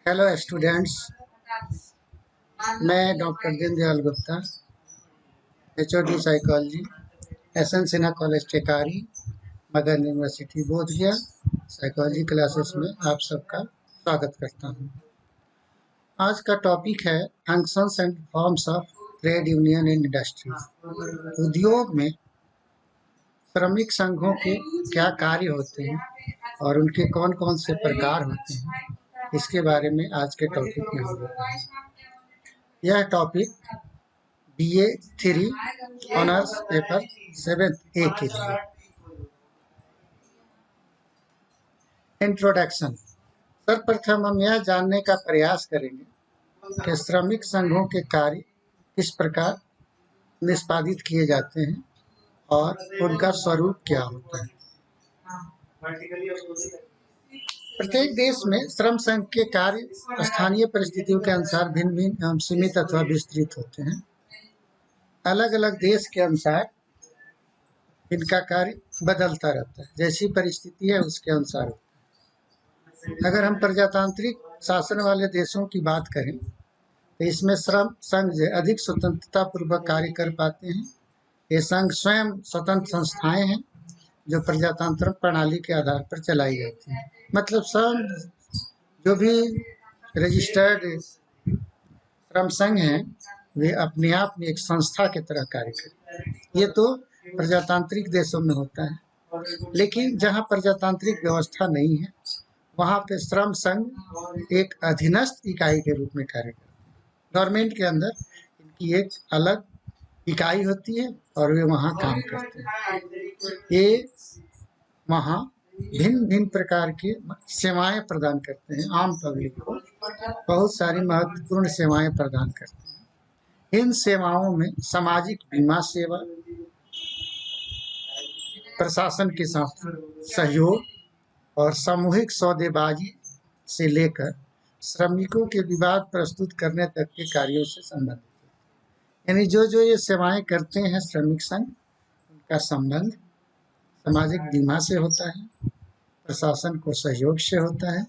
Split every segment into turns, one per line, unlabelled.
Hello students, मैं doctor Deendayal Gupta, HOD psychology, SN Sinha college Tekari, Magadh university Bodhgaya. Psychology classes में आप सबका स्वागत करता हूं। आज का टॉपिक है functions and forms of trade union in industries. उद्योग में श्रमिक संघों के क्या कार्य होते हैं और उनके कौन कौन से प्रकार होते हैं, इसके बारे में आज के टॉपिक में हम लोग यह topic BA 3 honours paper 7 A के लिए। इंट्रोडक्शन। सर्वप्रथम हम यह जानने का प्रयास करेंगे कि श्रमिक संघों के कार्य किस प्रकार निष्पादित किए जाते हैं और उनका स्वरूप क्या होता है। प्रत्येक देश में श्रम संघ के कार्य स्थानीय परिस्थितियों के अनुसार भिन्न भिन्न एवं सीमित अथवा विस्तृत होते हैं। अलग अलग देश के अनुसार इनका कार्य बदलता रहता है, जैसी परिस्थिति है उसके अनुसार। अगर हम प्रजातांत्रिक शासन वाले देशों की बात करें तो इसमें श्रम संघ अधिक स्वतंत्रता पूर्वक कार्य कर पाते हैं। ये संघ स्वयं स्वतंत्र संस्थाएं हैं जो प्रजातांत्रिक प्रणाली के आधार पर चलाई जाती हैं। मतलब संघ जो भी रजिस्टर्ड श्रम संघ हैं वे अपने आप में एक संस्था की तरह कार्य करते हैं। ये तो प्रजातांत्रिक देशों में होता है, लेकिन जहाँ प्रजातांत्रिक व्यवस्था नहीं है वहाँ पे श्रम संघ एक अधीनस्थ इकाई के रूप में कार्य करते हैं। गवर्नमेंट के अंदर इनकी एक अलग इकाई होती है और वे वहाँ काम करते हैं। ये वहाँ भिन्न भिन्न प्रकार की सेवाएं प्रदान करते हैं। आम पब्लिक को बहुत सारी महत्वपूर्ण सेवाएं प्रदान करते हैं। इन सेवाओं में सामाजिक बीमा सेवा, प्रशासन के साथ सहयोग और सामूहिक सौदेबाजी से लेकर श्रमिकों के विवाद प्रस्तुत करने तक के कार्यों से संबंधित है। यानी जो जो ये सेवाएं करते हैं श्रमिक संघ, उनका संबंध सामाजिक बीमा से होता है, प्रशासन को सहयोग से होता है,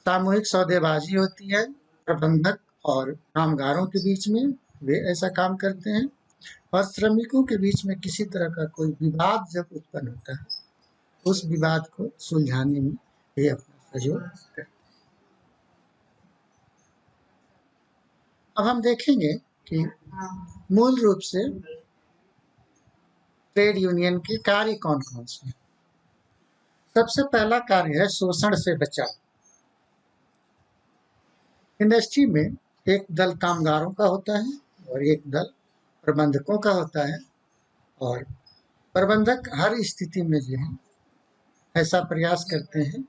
सामूहिक सौदेबाजी होती है प्रबंधक और कामगारों के बीच में, वे ऐसा काम करते हैं, और श्रमिकों के बीच में किसी तरह का कोई विवाद जब उत्पन्न होता है उस विवाद को सुलझाने में वे अपना सहयोग करते हैं। अब हम देखेंगे कि मूल रूप से ट्रेड यूनियन के कार्य कौन कौन से हैं। सबसे पहला कार्य है शोषण से बचाव। इंडस्ट्री में एक दल कामगारों का होता है और एक दल प्रबंधकों का होता है, और प्रबंधक हर स्थिति में जो है ऐसा प्रयास करते हैं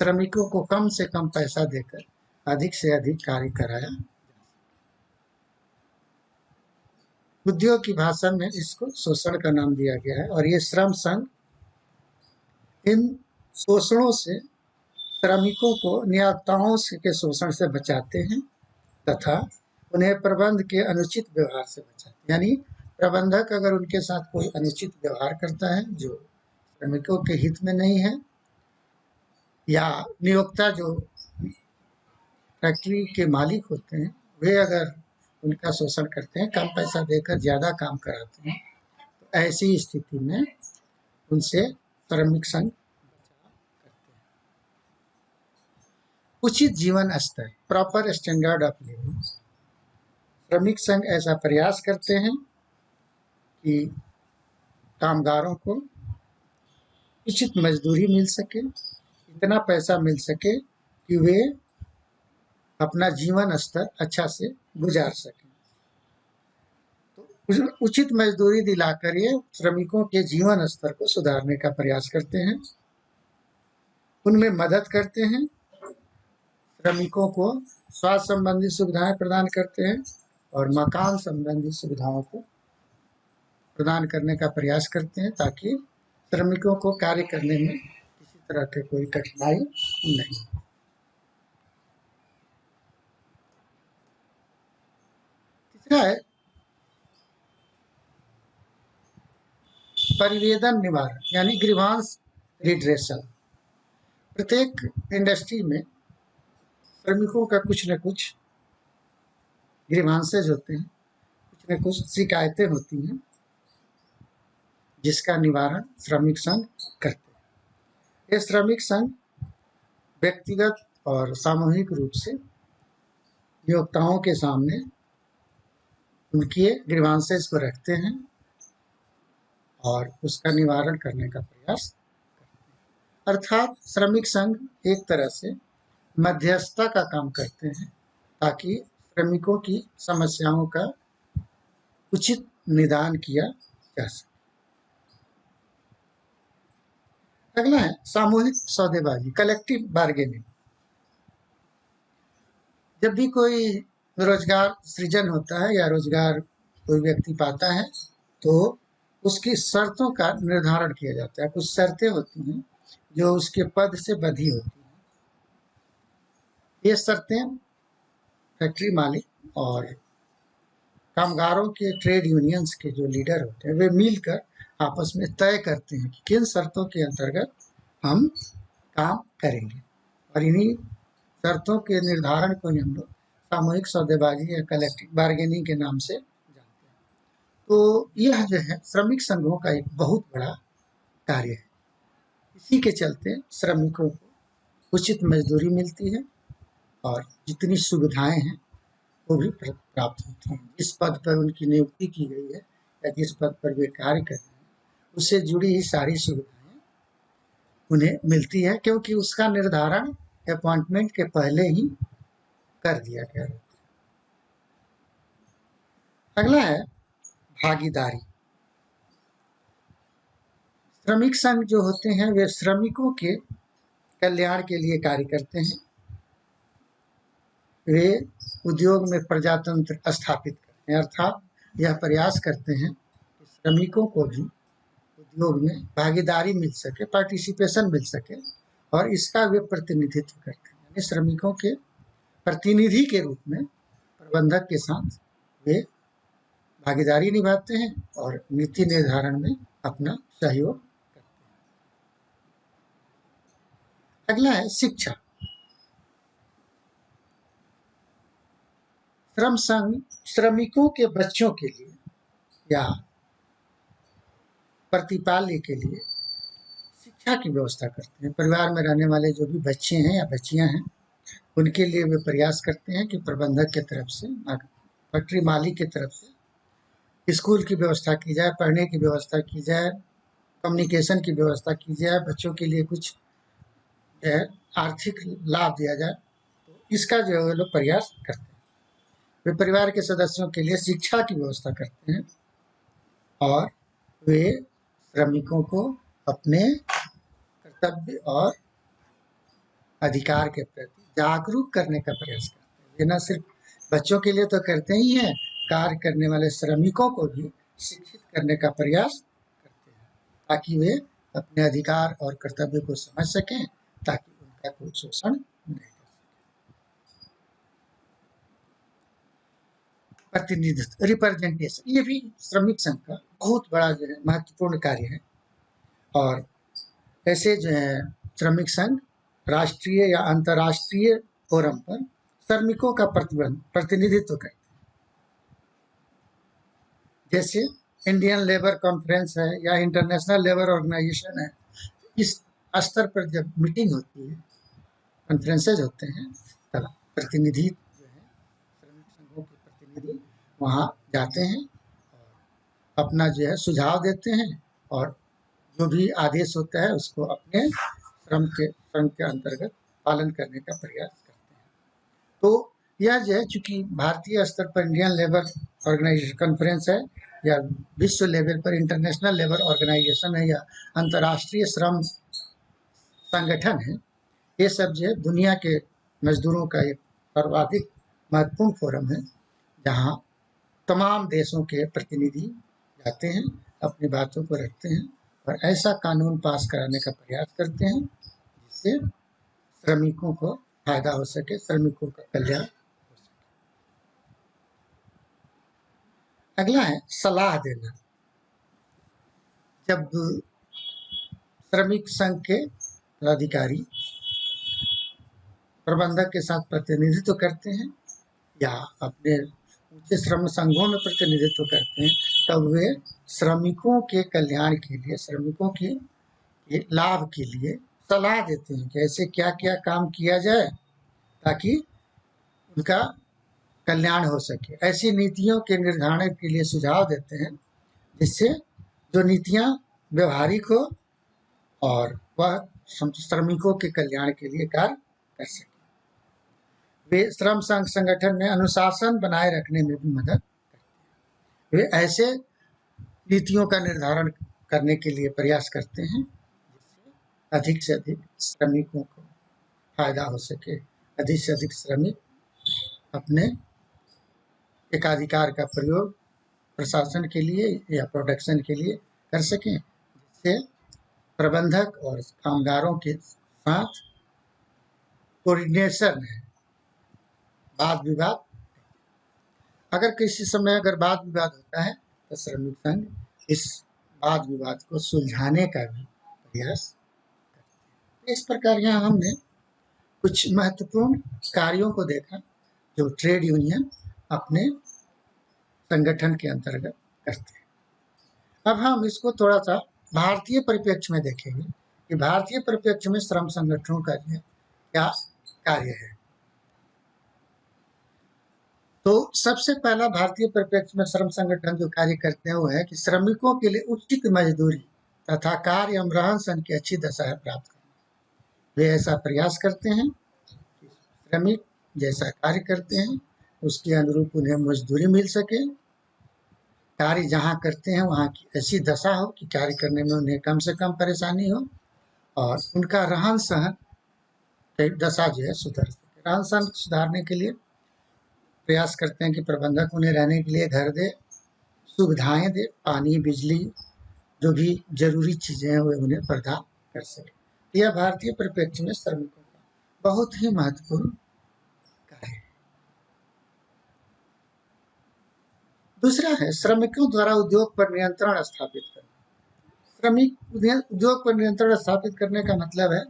श्रमिकों को कम से कम पैसा देकर अधिक से अधिक कार्य कराया। उद्योग की भाषा में इसको शोषण का नाम दिया गया है, और ये श्रम संघ इन शोषणों से श्रमिकों को नियोक्ताओं के शोषण से बचाते हैं तथा उन्हें प्रबंध के अनुचित व्यवहार से बचाते हैं। यानी प्रबंधक अगर उनके साथ कोई अनुचित व्यवहार करता है जो श्रमिकों के हित में नहीं है, या नियोक्ता जो फैक्ट्री के मालिक होते हैं वे अगर उनका शोषण करते हैं, कम पैसा देकर ज़्यादा काम कराते हैं, तो ऐसी स्थिति में उनसे श्रमिक संघ करते हैं। उचित जीवन स्तर, प्रॉपर स्टैंडर्ड ऑफ लिविंग। श्रमिक संघ ऐसा प्रयास करते हैं कि कामगारों को उचित मजदूरी मिल सके, इतना पैसा मिल सके कि वे अपना जीवन स्तर अच्छा से गुजार सकें। तो उचित मजदूरी दिलाकर ये श्रमिकों के जीवन स्तर को सुधारने का प्रयास करते हैं, उनमें मदद करते हैं, श्रमिकों को स्वास्थ्य संबंधी सुविधाएं प्रदान करते हैं और मकान संबंधी सुविधाओं को प्रदान करने का प्रयास करते हैं ताकि श्रमिकों को कार्य करने में किसी तरह की कोई कठिनाई नहीं। तीसरा है परिवेदन निवारण, यानी ग्रीवांस रिड्रेसल। प्रत्येक इंडस्ट्री में श्रमिकों का कुछ न कुछ ग्रीवांसेज होते हैं, कुछ न कुछ शिकायतें होती हैं, जिसका निवारण श्रमिक संघ करते हैं। ये श्रमिक संघ व्यक्तिगत और सामूहिक रूप से नियोक्ताओं के सामने उनके ग्रीवांसेस को रखते हैं और उसका निवारण करने का प्रयास करते हैं। अर्थात श्रमिक संघ एक तरह से मध्यस्थता का काम करते हैं ताकि श्रमिकों की समस्याओं का उचित निदान किया जा सके। अगला है सामूहिक सौदेबाजी, कलेक्टिव बार्गेनिंग। जब भी कोई रोजगार सृजन होता है या रोजगार कोई व्यक्ति पाता है तो उसकी शर्तों का निर्धारण किया जाता है। कुछ शर्तें होती हैं जो उसके पद से बंधी होती हैं। ये शर्तें फैक्ट्री मालिक और कामगारों के ट्रेड यूनियंस के जो लीडर होते हैं वे मिलकर आपस में तय करते हैं कि किन शर्तों के अंतर्गत हम काम करेंगे, और इन्हीं शर्तों के निर्धारण को हम लोग सामूहिक सौदेबाजी या कलेक्टिव बार्गेनिंग के नाम से जानते हैं। तो यह जो है श्रमिक संघों का एक बहुत बड़ा कार्य है। इसी के चलते श्रमिकों को उचित मजदूरी मिलती है और जितनी सुविधाएं हैं वो भी प्राप्त होती हैं। जिस पद पर उनकी नियुक्ति की गई है या जिस पद पर वे कार्य कर रहे हैं उससे जुड़ी ही सारी सुविधाएं उन्हें मिलती है, क्योंकि उसका निर्धारण अपॉइंटमेंट के पहले ही कर दिया गया है। अगला है भागीदारी। श्रमिक संघ जो होते हैं वे श्रमिकों के कल्याण के लिए कार्य करते हैं। वे उद्योग में प्रजातंत्र स्थापित करते हैं, अर्थात यह प्रयास करते हैं कि श्रमिकों को भी उद्योग में भागीदारी मिल सके, पार्टिसिपेशन मिल सके, और इसका वे प्रतिनिधित्व करते हैं। यानी श्रमिकों के प्रतिनिधि के रूप में प्रबंधक के साथ वे भागीदारी निभाते हैं और नीति निर्धारण में अपना सहयोग करते हैं। अगला है शिक्षा। श्रम संघ श्रमिकों के बच्चों के लिए या प्रतिपाल्य के लिए शिक्षा की व्यवस्था करते हैं। परिवार में रहने वाले जो भी बच्चे हैं या बच्चियां हैं उनके लिए वे प्रयास करते हैं कि प्रबंधक की तरफ से, फैक्ट्री मालिक की तरफ से स्कूल की व्यवस्था की जाए, पढ़ने की व्यवस्था की जाए, कम्युनिकेशन की व्यवस्था की जाए, बच्चों के लिए कुछ जो है आर्थिक लाभ दिया जाए। तो इसका जो है लोग प्रयास करते हैं। वे परिवार के सदस्यों के लिए शिक्षा की व्यवस्था करते हैं और वे श्रमिकों को अपने कर्तव्य और अधिकार के प्रति जागरूक करने का प्रयास करते हैं। ये न सिर्फ बच्चों के लिए तो करते ही हैं, कार्य करने वाले श्रमिकों को भी शिक्षित करने का प्रयास करते हैं ताकि वे अपने अधिकार और कर्तव्य को समझ सकें, ताकि उनका कोई शोषण नहीं कर सके। प्रतिनिधित्व, रिप्रेजेंटेशन, ये भी श्रमिक संघ का बहुत बड़ा जो है महत्वपूर्ण कार्य है। और ऐसे जो है श्रमिक संघ राष्ट्रीय या अंतर्राष्ट्रीय फोरम पर श्रमिकों का प्रतिनिधित्व करते हैं। जैसे इंडियन लेबर कॉन्फ्रेंस है या इंटरनेशनल लेबर ऑर्गेनाइजेशन है, इस स्तर पर जब मीटिंग होती है, कॉन्फ्रेंसेज होते हैं, तब प्रतिनिधि जो है श्रमिक संघों के प्रतिनिधि वहाँ जाते हैं और अपना जो है सुझाव देते हैं और जो भी आदेश होता है उसको अपने श्रम के अंतर्गत पालन करने का प्रयास करते हैं। तो यह जो है चूंकि भारतीय स्तर पर इंडियन लेबर ऑर्गेनाइजेशन कॉन्फ्रेंस है या विश्व लेवल पर इंटरनेशनल लेबर ऑर्गेनाइजेशन है या अंतर्राष्ट्रीय श्रम संगठन है, ये सब जो है दुनिया के मजदूरों का एक सर्वाधिक महत्वपूर्ण फोरम है जहाँ तमाम देशों के प्रतिनिधि जाते हैं, अपनी बातों को रखते हैं और ऐसा कानून पास कराने का प्रयास करते हैं जिससे श्रमिकों को फायदा हो सके, श्रमिकों का कल्याण हो सके। अगला है सलाह देना। जब श्रमिक संघ के पदाधिकारी प्रबंधक के साथ प्रतिनिधित्व करते हैं या अपने ऊंचे श्रम संघों में प्रतिनिधित्व करते हैं, तब वे श्रमिकों के कल्याण के लिए, श्रमिकों के लाभ के लिए सलाह देते हैं कि ऐसे क्या क्या काम किया जाए ताकि उनका कल्याण हो सके। ऐसी नीतियों के निर्धारण के लिए सुझाव देते हैं जिससे जो नीतियां व्यवहारिक हो और वह श्रमिकों के कल्याण के लिए कार्य कर सके। वे श्रम संघ संगठन में अनुशासन बनाए रखने में भी मदद करते हैं। वे ऐसे नीतियों का निर्धारण करने के लिए प्रयास करते हैं जिससे अधिक से अधिक श्रमिकों को फायदा हो सके, अधिक से अधिक श्रमिक अपने एकाधिकार का प्रयोग प्रशासन के लिए या प्रोडक्शन के लिए कर सकें, जिससे प्रबंधक और कामगारों के साथ कोऑर्डिनेशन है। वाद विवाद, अगर किसी समय अगर वाद विवाद होता है तो श्रमिक संघ इस वाद विवाद को सुलझाने का भी प्रयास करते हैं। इस प्रकार यहाँ हमने कुछ महत्वपूर्ण कार्यों को देखा जो ट्रेड यूनियन अपने संगठन के अंतर्गत करते हैं। अब हम इसको थोड़ा सा भारतीय परिप्रेक्ष्य में देखेंगे कि भारतीय परिप्रेक्ष्य में श्रम संगठनों का क्या कार्य है। तो सबसे पहला भारतीय परिप्रेक्ष्य में श्रम संगठन जो कार्य करते हैं वो है कि श्रमिकों के लिए उचित मजदूरी तथा कार्य एवं रहन सहन की अच्छी दशा प्राप्त करना। वे ऐसा प्रयास करते हैं कि श्रमिक जैसा कार्य करते हैं उसके अनुरूप उन्हें मजदूरी मिल सके, कार्य जहाँ करते हैं वहाँ की ऐसी दशा हो कि कार्य करने में उन्हें कम से कम परेशानी हो और उनका रहन सहन दशा जो है सुधर सके। रहन सहन सुधारने के लिए प्रयास करते हैं कि प्रबंधक उन्हें रहने के लिए घर दे, सुविधाएं दे, पानी बिजली जो भी जरूरी चीजें हैं वे उन्हें प्रदान कर सके। यह भारतीय परिप्रेक्ष्य में श्रमिकों का बहुत ही महत्वपूर्ण कार्य है। दूसरा है श्रमिकों द्वारा उद्योग पर नियंत्रण स्थापित करना। श्रमिक उद्योग पर नियंत्रण स्थापित करने का मतलब है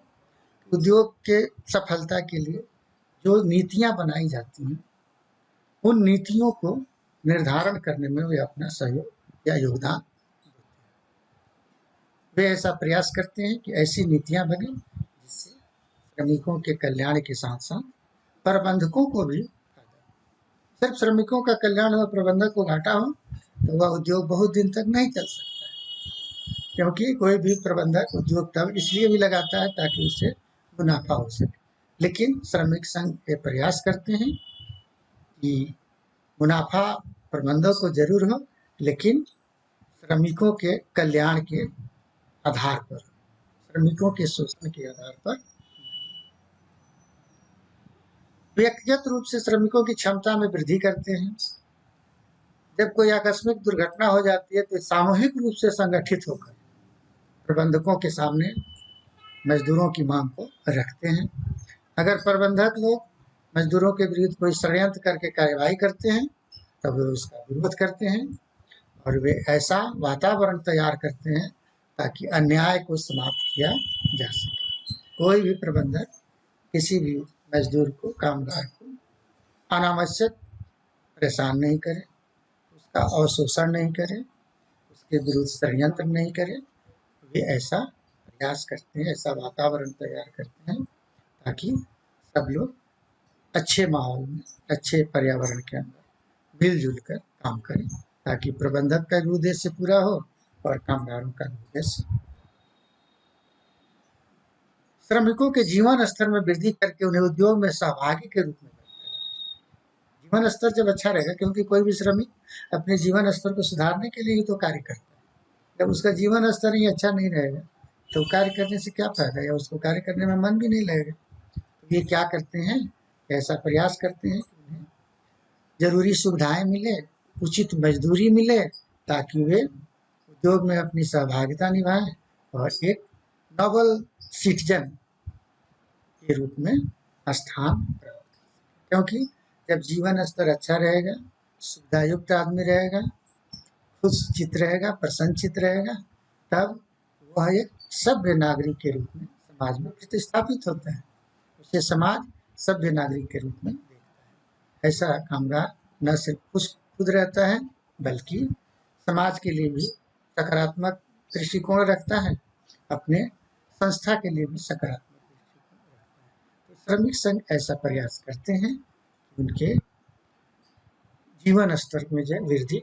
उद्योग के सफलता के लिए जो नीतियां बनाई जाती हैं उन नीतियों को निर्धारण करने में वे अपना सहयोग या योगदान देते हैं। वे ऐसा प्रयास करते हैं कि ऐसी नीतियां बने जिससे श्रमिकों के कल्याण के साथ साथ प्रबंधकों को भी फायदा। सिर्फ श्रमिकों का कल्याण और प्रबंधक को घाटा हो तो वह उद्योग बहुत दिन तक नहीं चल सकता है, क्योंकि कोई भी प्रबंधक उद्योग तब इसलिए भी लगाता है ताकि उसे मुनाफा हो सके। लेकिन श्रमिक संघ ये प्रयास करते हैं कि मुनाफा प्रबंधक को जरूर हो लेकिन श्रमिकों के कल्याण के आधार पर, श्रमिकों के शोषण के आधार पर। व्यक्तिगत रूप से श्रमिकों की क्षमता में वृद्धि करते हैं। जब कोई आकस्मिक दुर्घटना हो जाती है तो सामूहिक रूप से संगठित होकर प्रबंधकों के सामने मजदूरों की मांग को रखते हैं। अगर प्रबंधक लोग मजदूरों के विरुद्ध कोई षड्यंत्र करके कार्यवाही करते हैं तब वे उसका विरोध करते हैं और वे ऐसा वातावरण तैयार करते हैं ताकि अन्याय को समाप्त किया जा सके। कोई भी प्रबंधक किसी भी मजदूर को, कामगार को अनावश्यक परेशान नहीं करे, उसका अवशोषण नहीं करे, उसके विरुद्ध षड्यंत्र नहीं करे। वे ऐसा प्रयास करते हैं, ऐसा वातावरण तैयार करते हैं ताकि सब लोग अच्छे माहौल में, अच्छे पर्यावरण के अंदर मिलजुल कर काम करें ताकि प्रबंधक का भी उद्देश्य पूरा हो और कामगारों का भी उद्देश्य। श्रमिकों के जीवन स्तर में वृद्धि करके उन्हें उद्योग में सहभागी के रूप में जीवन स्तर जब अच्छा रहेगा, क्योंकि कोई भी श्रमिक अपने जीवन स्तर को सुधारने के लिए ही तो कार्य करता है। जब उसका जीवन स्तर ही अच्छा नहीं रहेगा तो कार्य करने से क्या फायदा, या उसको कार्य करने में मन भी नहीं लगेगा। तो ये क्या करते हैं, ऐसा प्रयास करते हैं कि उन्हें जरूरी सुविधाएं मिले, उचित मजदूरी मिले ताकि वे उद्योग में अपनी सहभागिता निभाएं और एक नोबल सिटीजन के रूप में स्थान प्राप्त। क्योंकि जब जीवन स्तर अच्छा रहेगा, सुविधायुक्त आदमी रहेगा, खुशचित रहेगा, प्रसन्नचित रहेगा, तब वह एक सभ्य नागरिक के रूप में समाज में प्रतिस्थापित होता है। उसे समाज सभ्य नागरिक के रूप में देखता है। ऐसा कामगार न सिर्फ खुद रहता है बल्कि समाज के लिए भी सकारात्मक दृष्टिकोण रखता है, अपने संस्था के लिए भी सकारात्मक दृष्टिकोण रखता है। तो श्रमिक संघ ऐसा प्रयास करते हैं कि उनके जीवन स्तर में जो वृद्धि,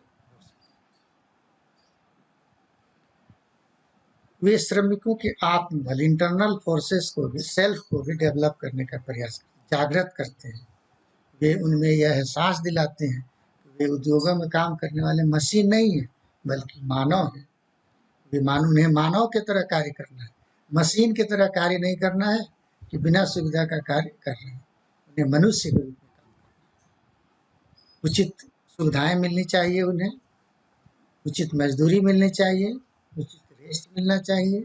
वे श्रमिकों के आत्मबल इंटरनल फोर्सेस को भी, सेल्फ को भी डेवलप करने का प्रयास, जागृत करते हैं। वे उनमें यह एहसास दिलाते हैं कि वे उद्योगों में काम करने वाले मशीन नहीं है बल्कि मानव है। उन्हें मानव की तरह कार्य करना है, मशीन की तरह कार्य नहीं करना है कि बिना सुविधा का कार्य कर रहे हैं। उन्हें मनुष्य के रूप में काम करना है। उचित सुविधाएं मिलनी चाहिए, उन्हें उचित मजदूरी मिलनी चाहिए, उचित रेस्ट मिलना चाहिए,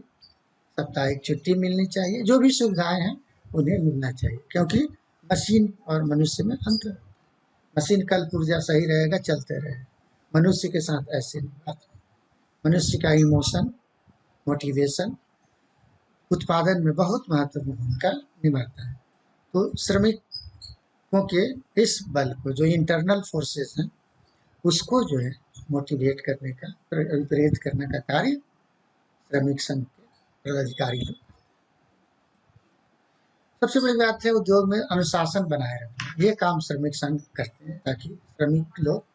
साप्ताहिक छुट्टी मिलनी चाहिए, जो भी सुविधाएं हैं उन्हें मिलना चाहिए, क्योंकि मशीन और मनुष्य में अंतर। मशीन कल पुर्जा सही रहेगा, चलते रहेगा, मनुष्य के साथ ऐसे नहीं बात। मनुष्य का इमोशन, मोटिवेशन उत्पादन में बहुत महत्वपूर्ण भूमिका निभाता है। तो श्रमिकों के इस बल को, जो इंटरनल फोर्सेस हैं, उसको जो है मोटिवेट करने का, प्रेरित करने का कार्य श्रमिक संघ के पदाधिकारी लोग। सबसे बड़ी बात है उद्योग में अनुशासन बनाए रखना। ये काम श्रमिक संघ करते हैं ताकि श्रमिक लोग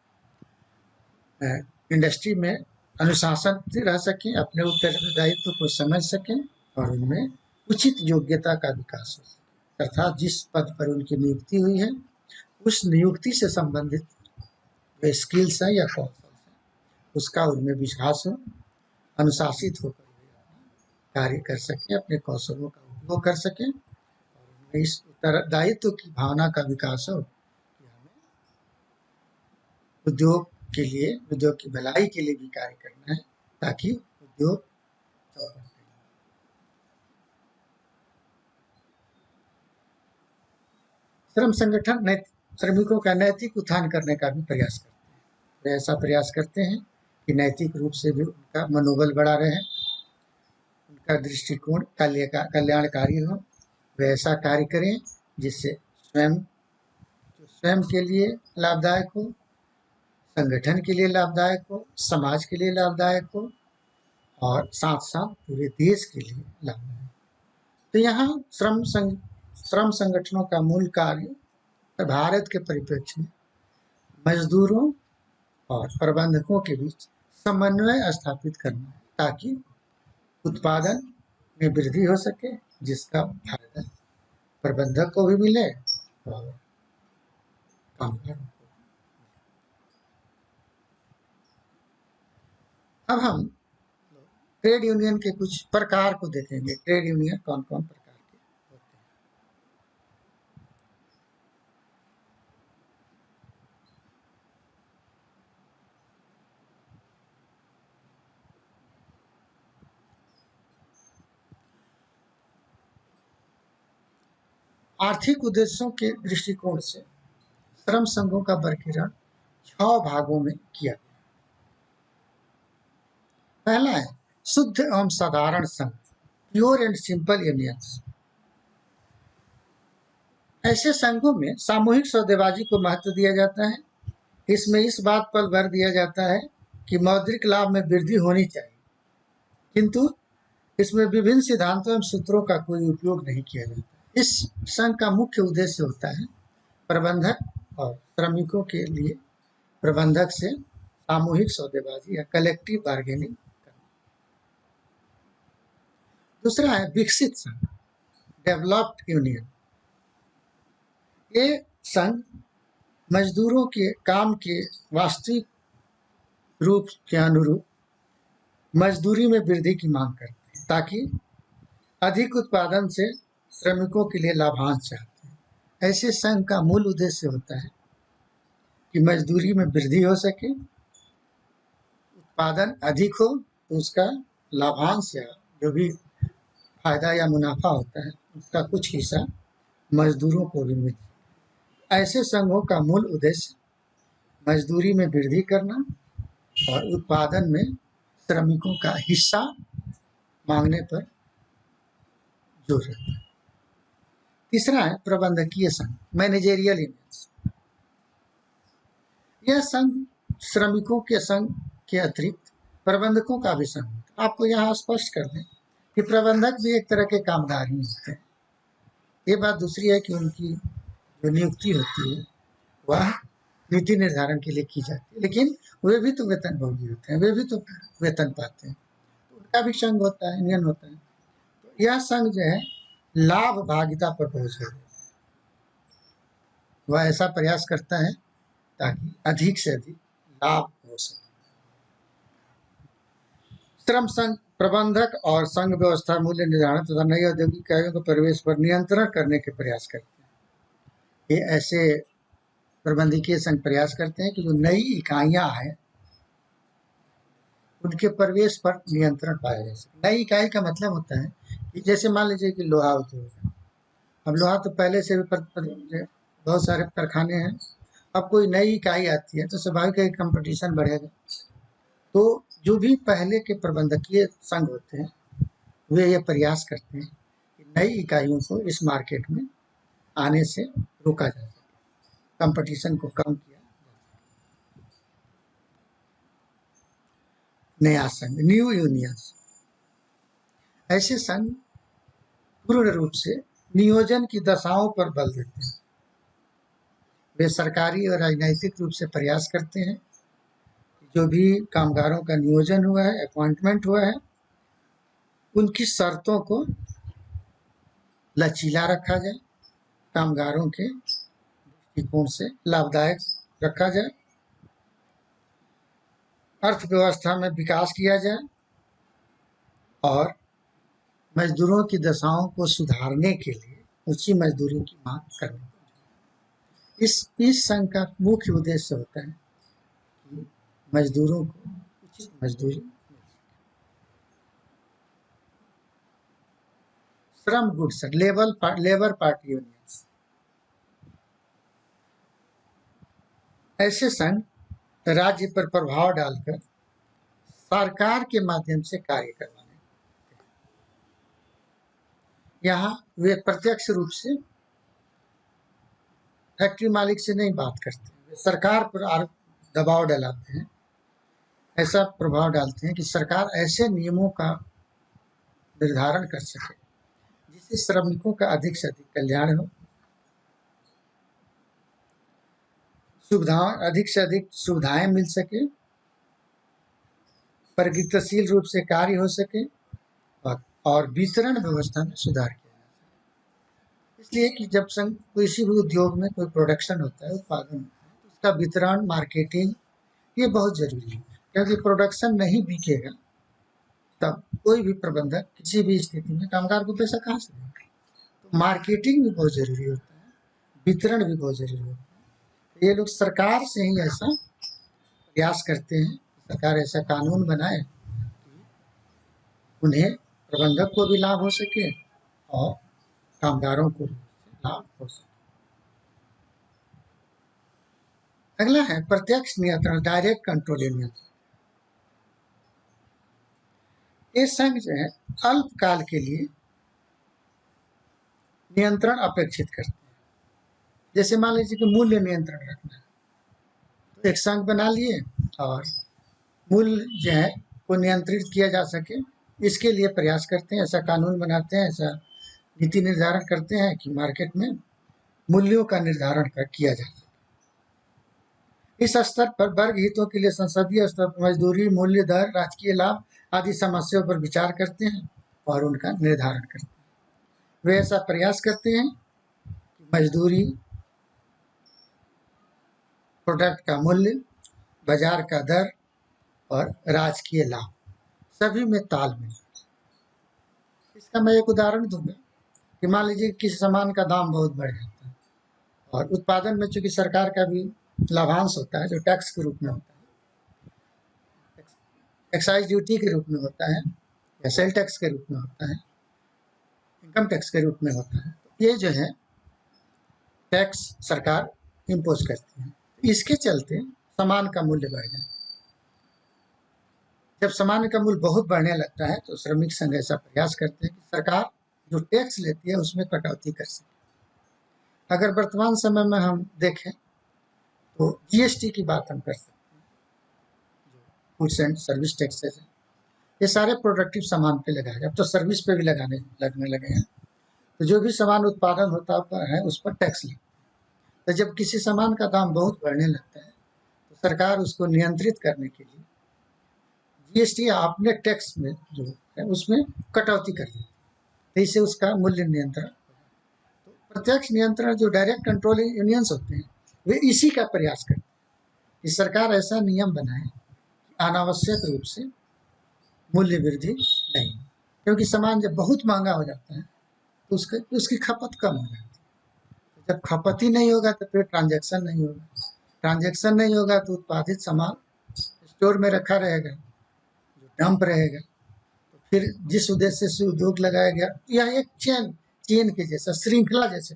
इंडस्ट्री में अनुशासन से रह सकें, अपने उत्तरदायित्व को समझ सकें और उनमें उचित योग्यता का विकास हो सके, अर्थात जिस पद पर उनकी नियुक्ति हुई है उस नियुक्ति से संबंधित जो स्किल्स है या कौशल है उसका उनमें विकास हो, अनुशासित होकर कार्य कर सकें, अपने कौशलों का उपयोग कर सकें और उनमें इस उत्तरदायित्व की भावना का विकास हो कि हमें उद्योग के लिए, उद्योग की भलाई के लिए भी कार्य करना है ताकि उद्योग चौपट रहे। श्रम संगठन श्रमिकों का नैतिक उत्थान करने का भी प्रयास करते हैं। वे ऐसा प्रयास करते हैं कि नैतिक रूप से भी उनका मनोबल बढ़ा रहे, उनका दृष्टिकोण कल्याणकारी हो। वे ऐसा कार्य करें जिससे स्वयं के लिए लाभदायक हो, संगठन के लिए लाभदायक हो, समाज के लिए लाभदायक हो और साथ साथ पूरे देश के लिए लाभदायक। तो यहाँ श्रम संगठनों का मूल कार्य भारत के परिप्रेक्ष्य में मजदूरों और प्रबंधकों के बीच समन्वय स्थापित करना है ताकि उत्पादन में वृद्धि हो सके, जिसका फायदा प्रबंधक को भी मिले और कामगारों को। अब हम ट्रेड यूनियन के कुछ प्रकार को देखेंगे। ट्रेड यूनियन कौन कौन प्रकार के होते हैं। आर्थिक उद्देश्यों के दृष्टिकोण से श्रम संघों का वर्गीकरण 6 भागों में किया गया। पहला है शुद्ध एवं साधारण संघ, प्योर एंड सिंपल यूनियंस। ऐसे संघों में सामूहिक सौदेबाजी को महत्व दिया जाता है। इसमें इस बात पर भर दिया जाता है कि मौद्रिक लाभ में वृद्धि होनी चाहिए, किंतु इसमें विभिन्न सिद्धांतों एवं सूत्रों का कोई उपयोग नहीं किया जाता। इस संघ का मुख्य उद्देश्य होता है प्रबंधक और श्रमिकों के लिए प्रबंधक से सामूहिक सौदेबाजी या कलेक्टिव बार्गेनिंग करना। दूसरा है विकसित संघ, डेवलप्ड यूनियन। ये संघ मजदूरों के काम के वास्तविक रूप के अनुरूप मजदूरी में वृद्धि की मांग करते हैं ताकि अधिक उत्पादन से श्रमिकों के लिए लाभांश चाहते हैं। ऐसे संघ का मूल उद्देश्य होता है कि मजदूरी में वृद्धि हो सके, उत्पादन अधिक हो तो उसका लाभांश या जो भी फायदा या मुनाफा होता है उसका कुछ हिस्सा मजदूरों को भी मिले। ऐसे संघों का मूल उद्देश्य मजदूरी में वृद्धि करना और उत्पादन में श्रमिकों का हिस्सा मांगने पर जोर रहता है। तीसरा है प्रबंधकीय संघ, मैनेजेरियल यूनियंस। यह संघ श्रमिकों के संघ के अतिरिक्त प्रबंधकों का भी संघ होता है। आपको यहाँ स्पष्ट कर दें कि प्रबंधक भी एक तरह के कामगार ही होते हैं। ये बात दूसरी है कि उनकी जो नियुक्ति होती है वह नीति निर्धारण के लिए की जाती है, लेकिन वे भी तो वेतन भोगी होते हैं, वे भी तो वेतन पाते हैं, तो उनका भी संघ होता है, यूनियन होता है। तो यह संघ जो है लाभ भागिता पर पहुंच गया, वह ऐसा प्रयास करता है ताकि अधिक से अधिक लाभ हो सके। श्रम संघ प्रबंधक और संघ व्यवस्था मूल्य निर्धारण तथा नई औद्योगिक इकाइयों के प्रवेश पर नियंत्रण करने के प्रयास करते हैं। ये ऐसे प्रबंधकीय संघ प्रयास करते हैं कि जो नई इकाइयां हैं उनके प्रवेश पर नियंत्रण पाया जा सके। नई इकाई का मतलब होता है कि जैसे मान लीजिए कि लोहा उद्योग है, अब लोहा तो पहले से भी बहुत सारे कारखाने हैं, अब कोई नई इकाई आती है तो स्वाभाविक है कंपटीशन बढ़ेगा। तो जो भी पहले के प्रबंधकीय संघ होते हैं वे ये प्रयास करते हैं कि नई इकाइयों को इस मार्केट में आने से रोका जा सके, कंपटीशन को कम किया। नया संघ, न्यू यूनियंस, ऐसे संघ पूर्ण रूप से नियोजन की दशाओं पर बल देते हैं। वे सरकारी और राजनैतिक रूप से प्रयास करते हैं जो भी कामगारों का नियोजन हुआ है, अपॉइंटमेंट हुआ है, उनकी शर्तों को लचीला रखा जाए, कामगारों के दृष्टिकोण से लाभदायक रखा जाए, अर्थव्यवस्था में विकास किया जाए और मजदूरों की दशाओं को सुधारने के लिए ऊंची मजदूरी की मांग करनी। इस संघ का मुख्य उद्देश्य होता है कि मजदूरों को उचित मजदूरी। श्रम गुड्स, लेबर पार्टी यूनियंस, ऐसे संघ राज्य पर प्रभाव डालकर सरकार के माध्यम से कार्य करवाने। यहाँ वे प्रत्यक्ष रूप से फैक्ट्री मालिक से नहीं बात करते, वे सरकार पर दबाव डालते हैं, ऐसा प्रभाव डालते हैं कि सरकार ऐसे नियमों का निर्धारण कर सके जिससे श्रमिकों का अधिक से अधिक कल्याण हो, अधिक से अधिक सुविधाएं मिल सके, प्रगतिशील रूप से कार्य हो सके और वितरण व्यवस्था में सुधार किया जा सके। इसलिए कि जब किसी भी उद्योग में कोई प्रोडक्शन होता है, उत्पादन होता है, तो उसका वितरण, मार्केटिंग ये बहुत जरूरी है, क्योंकि प्रोडक्शन नहीं बिकेगा तब कोई भी प्रबंधक किसी भी स्थिति में कामगार को पैसा कहाँ से देगा। तो मार्केटिंग भी बहुत जरूरी होता है, वितरण भी बहुत जरूरी होता है। ये लोग सरकार से ही ऐसा प्रयास करते हैं, सरकार ऐसा कानून बनाए कि उन्हें, प्रबंधक को भी लाभ हो सके और कामगारों को भी लाभ हो सके। अगला है प्रत्यक्ष नियंत्रण, डायरेक्ट कंट्रोल यूनियन। ये संघ जो है अल्पकाल के लिए नियंत्रण अपेक्षित करते हैं। जैसे मान लीजिए कि मूल्य नियंत्रण रखना है, तो एक संघ बना लिए और मूल्य जो है को नियंत्रित किया जा सके, इसके लिए प्रयास करते हैं, ऐसा कानून बनाते हैं, ऐसा नीति निर्धारण करते हैं कि मार्केट में मूल्यों का निर्धारण किया जा सके। इस स्तर पर वर्ग हितों के लिए संसदीय स्तर पर मजदूरी, मूल्य दर, राजकीय लाभ आदि समस्याओं पर विचार करते हैं और उनका निर्धारण करते हैं। वे ऐसा प्रयास करते हैं कि मजदूरी, प्रोडक्ट का मूल्य, बाजार का दर और राजकीय लाभ सभी में तालमेल। इसका मैं एक उदाहरण दूंगा कि मान लीजिए किसी सामान का दाम बहुत बढ़ जाता है और उत्पादन में चूंकि सरकार का भी लाभांश होता है जो टैक्स के रूप में होता है, एक्साइज ड्यूटी के रूप में होता है या सेल टैक्स के रूप में होता है, इनकम टैक्स के रूप में होता है, ये जो है टैक्स सरकार इम्पोज करती है। इसके चलते सामान का मूल्य बढ़ जाए। जब सामान का मूल्य बहुत बढ़ने लगता है तो श्रमिक संघ ऐसा प्रयास करते हैं कि सरकार जो टैक्स लेती है उसमें कटौती कर सके। अगर वर्तमान समय में हम देखें तो जीएसटी की बात हम कर सकते हैं, गुड्स एंड सर्विस टैक्सेस है, ये सारे प्रोडक्टिव सामान पे लगाए गए, अब तो सर्विस पे भी लगने लगे हैं। तो जो भी सामान उत्पादन होता है उस पर टैक्स लगता है। तो जब किसी सामान का दाम बहुत बढ़ने लगता है तो सरकार उसको नियंत्रित करने के लिए जीएसटी अपने टैक्स में जो है उसमें कटौती कर देती है, तो इससे उसका मूल्य नियंत्रण। तो प्रत्यक्ष नियंत्रण जो डायरेक्ट कंट्रोलिंग यूनियंस होते हैं वे इसी का प्रयास करते हैं कि सरकार ऐसा नियम बनाए कि अनावश्यक रूप से मूल्य वृद्धि नहीं, क्योंकि सामान जब बहुत महंगा हो जाता है तो उसकी खपत कम हो जाती है। जब खपत ही नहीं होगा तो फिर ट्रांजैक्शन नहीं होगा, ट्रांजैक्शन नहीं होगा तो उत्पादित सामान स्टोर में रखा रहेगा, जो डंप रहेगा। तो फिर जिस उद्देश्य से उद्योग लगाया गया यह एक चेन के जैसा, श्रृंखला जैसे।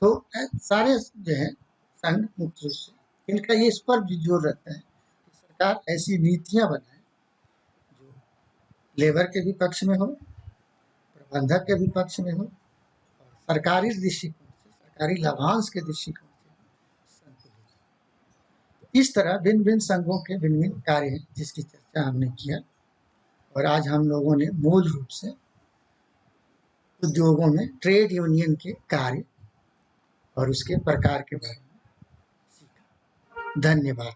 तो सारे जो है संघ मुख्य रूप से इनका ये इस पर भी जोर रहता है कि सरकार ऐसी नीतियां बनाए जो लेबर के भी पक्ष में हो, प्रबंधक के भी पक्ष में हो, और सरकारी दृष्टिकोण से, सरकारी लाभांश के दृष्टिकोण से संतुलित। इस तरह भिन्न भिन्न संघों के भिन्न भिन्न कार्य हैं जिसकी चर्चा हमने किया, और आज हम लोगों ने मूल रूप से उद्योगों में ट्रेड यूनियन के कार्य और उसके प्रकार के बारे में सीखा। धन्यवाद।